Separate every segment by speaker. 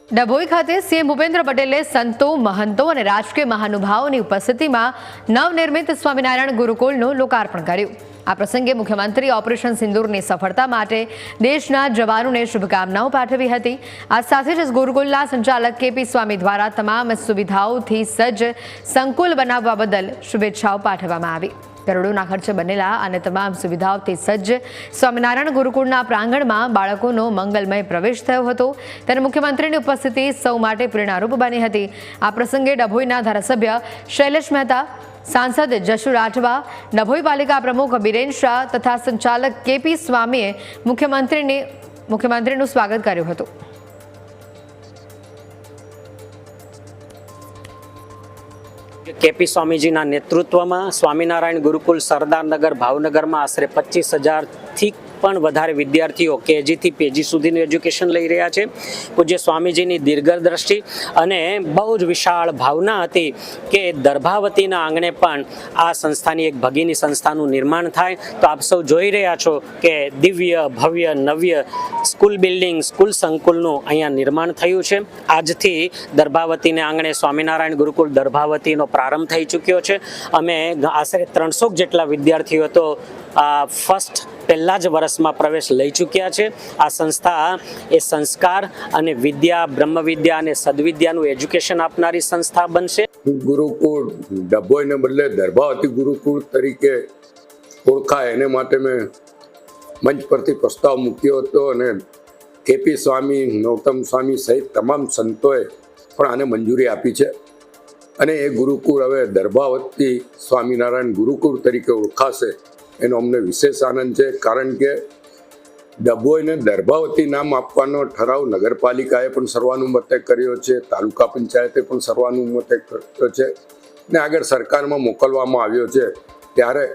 Speaker 1: ડભોઈ ખાતે સીએમ ભૂપેન્દ્ર પટેલે સંતો, મહંતો અને રાજકીય મહાનુભાવોની ઉપસ્થિતિમાં નવનિર્મિત સ્વામિનારાયણ ગુરુકુળનું લોકાર્પણ કર્યું। આ પ્રસંગે મુખ્યમંત્રી ઓપરેશન સિંદૂરની સફળતા માટે દેશના જવાનોને શુભકામનાઓ પાઠવી હતી। આ સાથે જ ગુરુકુળના સંચાલક કેપી સ્વામી દ્વારા તમામ સુવિધાઓથી સજ્જ સંકુલ બનાવવા બદલ શુભેચ્છાઓ પાઠવવામાં આવી। કરોડોના ખર્ચે બનેલા અને તમામ સુવિધાઓથી સજ્જ સ્વામિનારાયણ ગુરુકુળના પ્રાંગણમાં બાળકોનો મંગલમય પ્રવેશ થયો હતો, ત્યારે મુખ્યમંત્રીની ઉપસ્થિતિ સૌ માટે પ્રેરણારૂપ બની હતી। આ પ્રસંગે ડભોઈના ધારાસભ્ય શૈલેષ મહેતા, सांसद जशु राठवा, डभोई पालिका प्रमुख बीरेन शाह तथा संचालक केपी स्वामीए मुख्यमंत्रीનું સ્વાગત કર્યું હતું।
Speaker 2: કેપી સ્વામીજીના નેતૃત્વમાં સ્વામિનારાયણ ગુરુકુલ સરદારનગર ભાવનગરમાં આશરે 25,000થી પણ વધારે વિદ્યાર્થીઓ કેજી થી પીજી સુધીનું એજ્યુકેશન લઈ રહ્યા છે। પૂજ્ય સ્વામીજીની દીર્ઘદ્રષ્ટિ અને બહુ જ વિશાળ ભાવના હતી કે દર્ભાવતીના આંગણે પણ આ સંસ્થાની એક ભગીની સંસ્થાનું નિર્માણ થાય। તો આપ સૌ જોઈ રહ્યા છો કે દિવ્ય ભવ્ય નવ્ય સ્કૂલ બિલ્ડિંગ, સ્કૂલ સંકુલનું અહીંયા નિર્માણ થયું છે। આજથી દર્ભાવતીને આંગણે સ્વામિનારાયણ ગુરુકુલ દર્ભાવતીનો પ્રારંભ થઈ ચૂક્યો છે। અમે આશરે 300 જેટલા વિદ્યાર્થીઓ તો ફર્સ્ટ પહેલા જ વર્ષમાં પ્રવેશ લઈ ચૂક્યા છે। આ સંસ્થા એ સંસ્કાર અને વિદ્યા, બ્રહ્મવિદ્યા અને સદવિદ્યાનું એજ્યુકેશન આપનારી સંસ્થા બનશે।
Speaker 3: ગુરુકુળ ડભોઈને બદલે દર્ભાવતી ગુરુકુળ તરીકે ઓળખાય એને માટે મેં મંચ પરથી પ્રસ્તાવ મૂક્યો હતો અને કેપી સ્વામી, નૌતમ સ્વામી સહિત તમામ સંતોએ પણ આને મંજૂરી આપી છે અને એ ગુરુકુળ હવે દર્ભાવતી સ્વામિનારાયણ ગુરુકુળ તરીકે ઓળખાશે એનો અમને વિશેષ આનંદ છે। કારણ કે ડભોઈને દર્ભાવતી નામ આપવાનો ઠરાવ નગરપાલિકાએ પણ સર્વાનુમતે કર્યો છે, તાલુકા પંચાયતે પણ સર્વાનુમતે કર્યો છે ને આગળ સરકારમાં મોકલવામાં આવ્યો છે। ત્યારે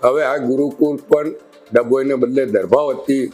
Speaker 3: હવે આ ગુરુકુળ પણ ડભોઈને બદલે દર્ભાવતી